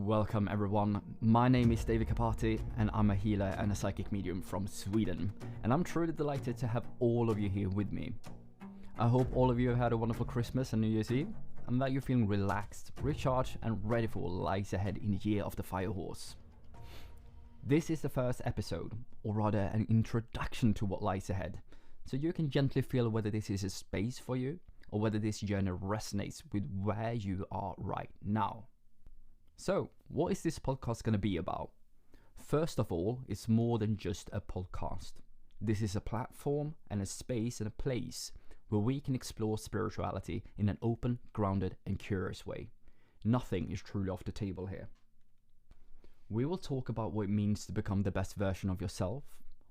Welcome everyone, my name is David Kapati and I'm a healer and a psychic medium from Sweden, and I'm truly delighted to have all of you here with me. I hope all of you have had a wonderful Christmas and New Year's Eve, and that you're feeling relaxed, recharged and ready for what lies ahead in the year of the Fire Horse. This is the first episode, or rather an introduction to what lies ahead, so you can gently feel whether this is a space for you or whether this journey resonates with where you are right now. So, what is this podcast going to be about? First of all, it's more than just a podcast. This is a platform and a space and a place where we can explore spirituality in an open, grounded and curious way. Nothing is truly off the table here. We will talk about what it means to become the best version of yourself,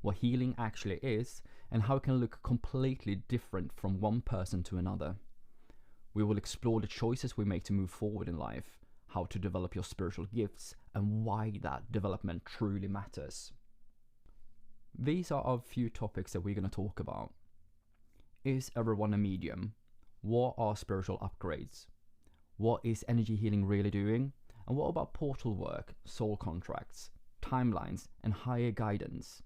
what healing actually is, and how it can look completely different from one person to another. We will explore the choices we make to move forward in life, how to develop your spiritual gifts, and why that development truly matters. These are a few topics that we're going to talk about. Is everyone a medium? What are spiritual upgrades? What is energy healing really doing? And what about portal work, soul contracts, timelines, and higher guidance?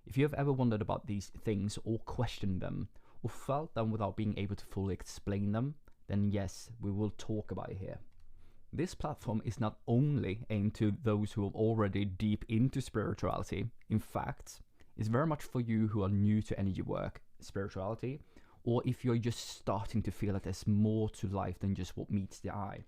If you have ever wondered about these things or questioned them, or felt them without being able to fully explain them, then yes, we will talk about it here. This platform is not only aimed to those who are already deep into spirituality. In fact, it's very much for you who are new to energy work, spirituality, or if you're just starting to feel that there's more to life than just what meets the eye.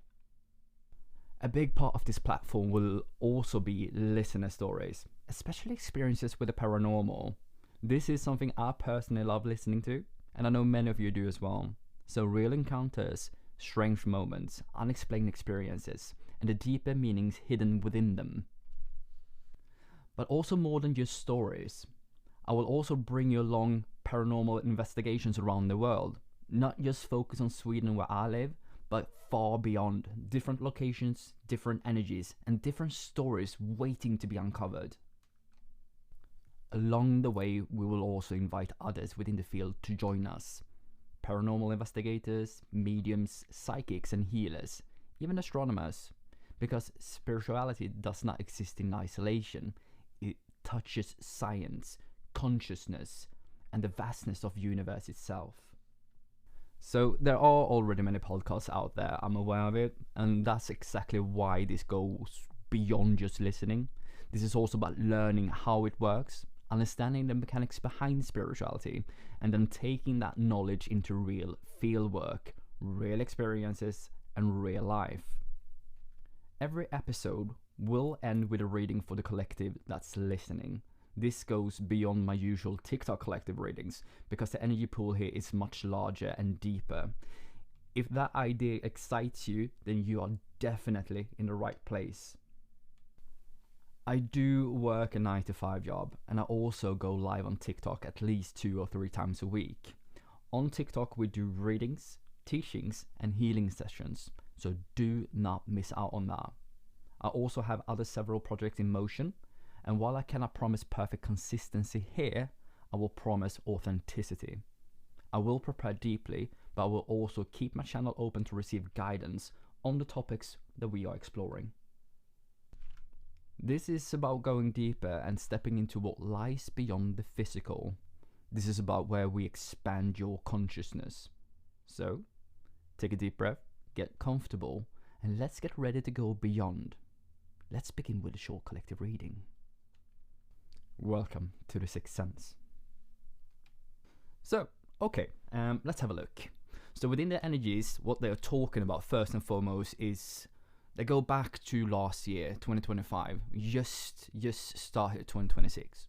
A big part of this platform will also be listener stories, especially experiences with the paranormal. This is something I personally love listening to, and I know many of you do as well. So real encounters, strange moments, unexplained experiences, and the deeper meanings hidden within them. But also more than just stories. I will also bring you along paranormal investigations around the world, not just focus on Sweden where I live, but far beyond, different locations, different energies, and different stories waiting to be uncovered. Along the way, we will also invite others within the field to join us. Paranormal investigators, mediums, psychics and healers, even astronomers, because spirituality does not exist in isolation. It touches science, consciousness, and the vastness of the universe itself. So there are already many podcasts out there, I'm aware of it, and that's exactly why this goes beyond just listening. This is also about learning how it works, understanding the mechanics behind spirituality, and then taking that knowledge into real field work, real experiences, and real life. Every episode will end with a reading for the collective that's listening. This goes beyond my usual TikTok collective readings, because the energy pool here is much larger and deeper. If that idea excites you, then you are definitely in the right place. I do work a 9-to-5 job, and I also go live on TikTok at least 2 or 3 times a week. On TikTok we do readings, teachings and healing sessions, so do not miss out on that. I also have several projects in motion, and while I cannot promise perfect consistency here, I will promise authenticity. I will prepare deeply, but I will also keep my channel open to receive guidance on the topics that we are exploring. This is about going deeper and stepping into what lies beyond the physical. This is about where we expand your consciousness. So, take a deep breath, get comfortable, and let's get ready to go beyond. Let's begin with a short collective reading. Welcome to the Sixth Sense. So, okay, let's have a look. So within the energies, what they're talking about first and foremost is they go back to last year, 2025, just started 2026.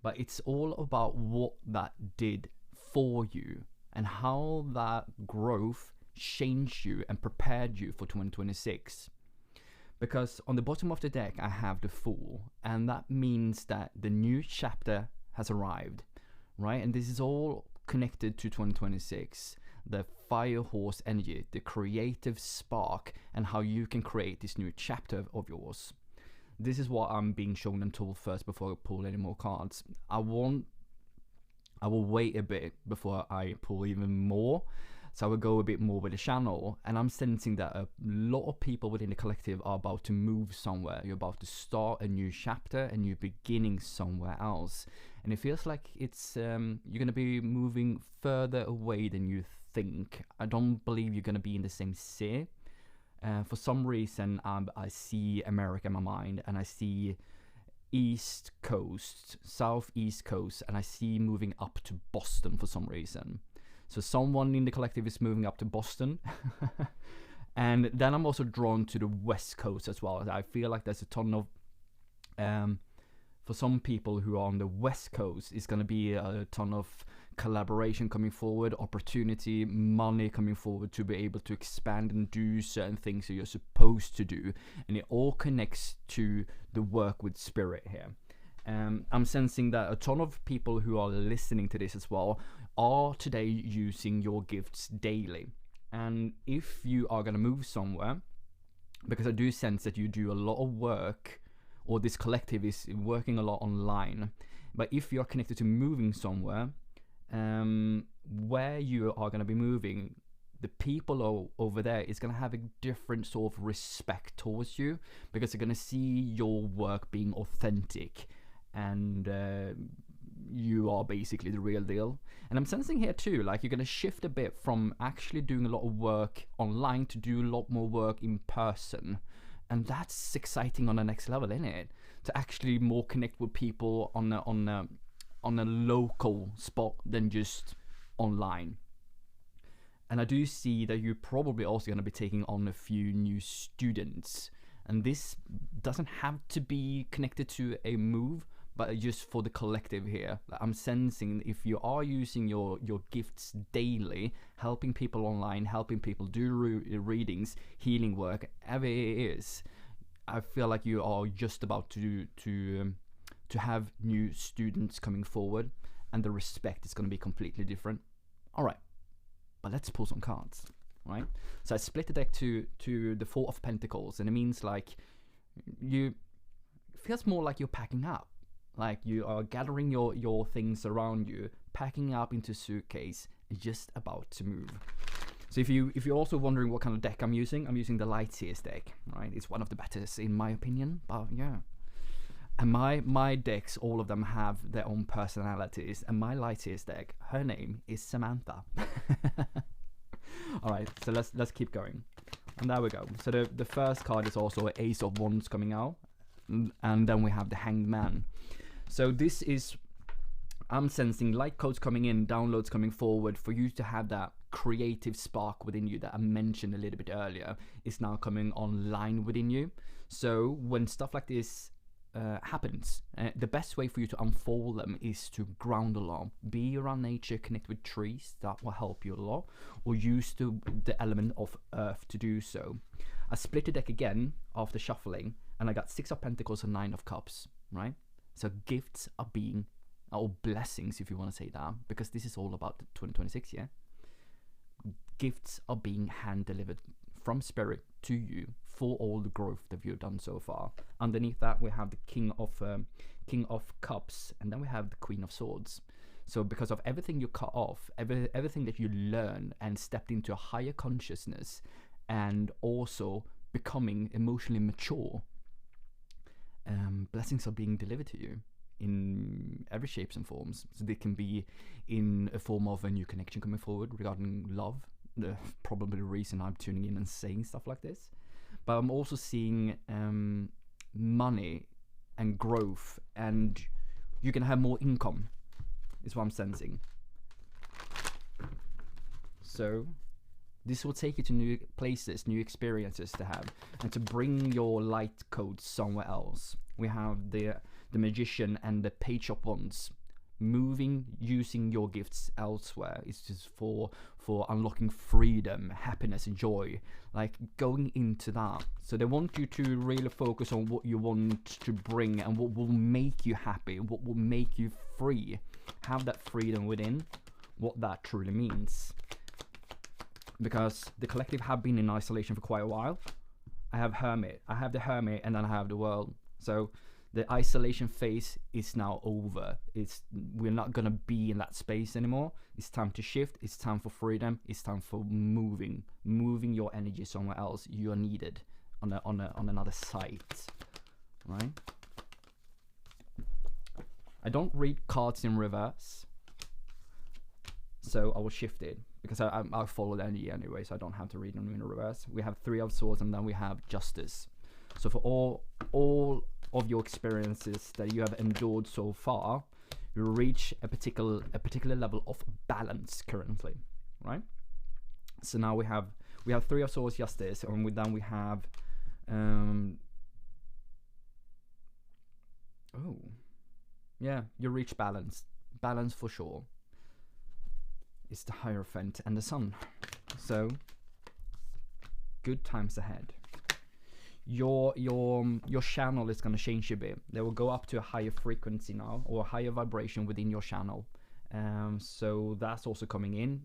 But it's all about what that did for you and how that growth changed you and prepared you for 2026. Because on the bottom of the deck, I have the Fool, and that means that the new chapter has arrived, right? And this is all connected to 2026. The Fire Horse energy, the creative spark, and how you can create this new chapter of yours. This is what I'm being shown and told first before I pull any more cards. I will wait a bit before I pull even more, So I will go a bit more with the channel, and I'm sensing that a lot of people within the collective are about to move somewhere. You're about to start a new chapter, a new beginning somewhere else. And it feels like it's you're going to be moving further away than you think. I don't believe you're going to be in the same city. For some reason, I see America in my mind, and I see East Coast, Southeast Coast, and I see moving up to Boston for some reason. So someone in the collective is moving up to Boston. And then I'm also drawn to the West Coast as well. I feel like there's a ton of, for some people who are on the West Coast, it's going to be a ton of collaboration coming forward, opportunity, money coming forward to be able to expand and do certain things that you're supposed to do. And it all connects to the work with spirit here. I'm sensing that a ton of people who are listening to this as well are today using your gifts daily. And if you are going to move somewhere, because I do sense that you do a lot of work, or this collective is working a lot online, but if you're connected to moving somewhere, where you are going to be moving, the people over there is going to have a different sort of respect towards you, because they're going to see your work being authentic, and you are basically the real deal. And I'm sensing here too, like you're going to shift a bit from actually doing a lot of work online to do a lot more work in person. And that's exciting on the next level, isn't it? To actually more connect with people on a local spot than just online. And I do see that you're probably also going to be taking on a few new students. And this doesn't have to be connected to a move, but just for the collective here. I'm sensing if you are using your gifts daily, helping people online, helping people do readings, healing work, whatever it is, I feel like you are just about to have new students coming forward, and the respect is going to be completely different. All right, but let's pull some cards, right? So I split the deck to the Four of Pentacles, and it means like it feels more like you're packing up. Like you are gathering your things around you, packing up into suitcase, just about to move. So if you're also wondering what kind of deck I'm using the Light Seers deck, right? It's one of the better in my opinion, but yeah. And my decks, all of them have their own personalities, and my Light Seers deck, her name is Samantha. All right, so let's keep going. And there we go. So the first card is also an Ace of Wands coming out, and then we have the Hanged Man. So this is, I'm sensing light codes coming in, downloads coming forward for you to have that creative spark within you that I mentioned a little bit earlier is now coming online within you. So when stuff like this happens, the best way for you to unfold them is to ground a lot. Be around nature, connect with trees, that will help you a lot, or use the element of earth to do so. I split the deck again after shuffling, and I got 6 of Pentacles and 9 of Cups, right? So gifts are being, or blessings if you want to say that, because this is all about 2026, yeah? Gifts are being hand delivered from spirit to you for all the growth that you've done so far. Underneath that we have the King of Cups, and then we have the Queen of Swords. So because of everything you cut off, everything that you learn and stepped into a higher consciousness, and also becoming emotionally mature, blessings are being delivered to you in every shapes and forms. So they can be in a form of a new connection coming forward regarding love, probably the reason I'm tuning in and saying stuff like this. But I'm also seeing money and growth, and you can have more income is what I'm sensing. So this will take you to new places, new experiences to have, and to bring your light codes somewhere else. We have the Magician and the Page of Wands. Moving, using your gifts elsewhere is just for unlocking freedom, happiness, and joy. Like going into that. So they want you to really focus on what you want to bring and what will make you happy, what will make you free. Have that freedom within, what that truly means. Because the collective have been in isolation for quite a while. I have the Hermit, and then I have the World. So The isolation phase is now over. We're not gonna be in that space anymore. It's time to shift. It's time for freedom. It's time for moving your energy somewhere else. You are needed on another site, right? I don't read cards in reverse, so I will shift it because I follow the energy anyway, so I don't have to read them in reverse. We have Three of Swords, and then we have Justice. So for all of your experiences that you have endured so far, you reach a particular level of balance currently, right? So now we have Three of Swords, Justice, and then we have you reach balance for sure. It's the Hierophant and the Sun, so good times ahead. Your channel is going to change a bit. They will go up to a higher frequency now, or a higher vibration within your channel. So that's also coming in.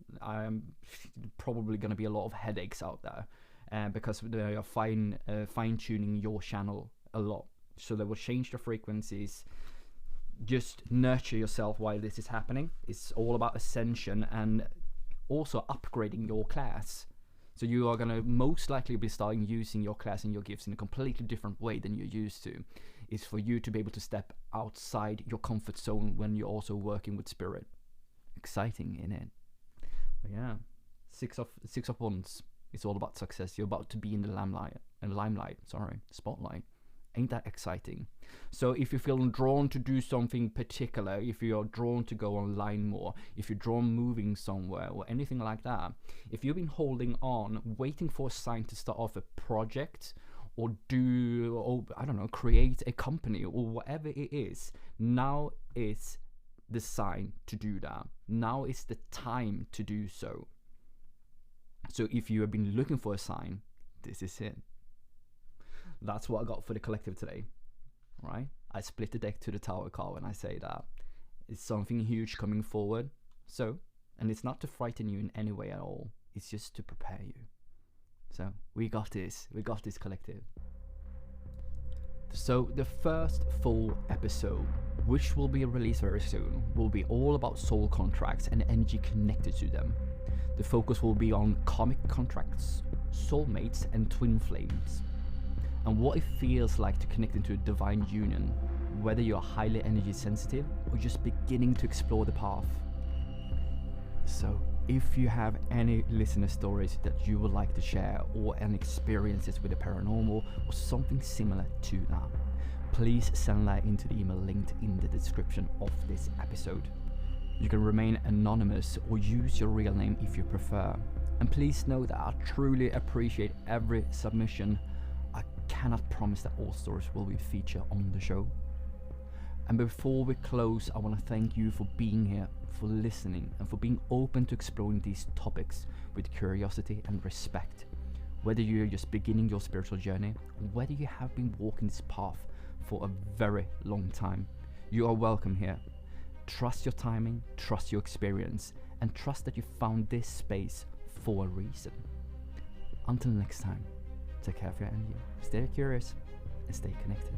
Probably going to be a lot of headaches out there because they are fine-tuning your channel a lot. So they will change the frequencies. Just nurture yourself while this is happening. It's all about ascension and also upgrading your class. So you are going to most likely be starting using your class and your gifts in a completely different way than you're used to. It's for you to be able to step outside your comfort zone when you're also working with spirit. Exciting, innit? But yeah, Six of Wands. It's all about success. You're about to be in the spotlight. Ain't that exciting? So if you feel drawn to do something particular, if you're drawn to go online more, if you're drawn moving somewhere or anything like that, if you've been holding on, waiting for a sign to start off a project or create a company or whatever it is, now is the sign to do that. Now is the time to do so. So if you have been looking for a sign, this is it. That's what I got for the collective today, right? I split the deck to the Tower card when I say that. It's something huge coming forward. So, and it's not to frighten you in any way at all. It's just to prepare you. So, we got this. We got this, collective. So, the first full episode, which will be released very soon, will be all about soul contracts and energy connected to them. The focus will be on karmic contracts, soulmates, and twin flames, and what it feels like to connect into a divine union, whether you're highly energy sensitive or just beginning to explore the path. So if you have any listener stories that you would like to share, or any experiences with the paranormal or something similar to that, please send that into the email linked in the description of this episode. You can remain anonymous or use your real name if you prefer. And please know that I truly appreciate every submission. I cannot promise that all stories will be featured on the show. And before we close, I want to thank you for being here, for listening, and for being open to exploring these topics with curiosity and respect. Whether you're just beginning your spiritual journey, or whether you have been walking this path for a very long time, you are welcome here. Trust your timing, trust your experience, and trust that you found this space for a reason. Until next time, take care of your energy, stay curious, and stay connected.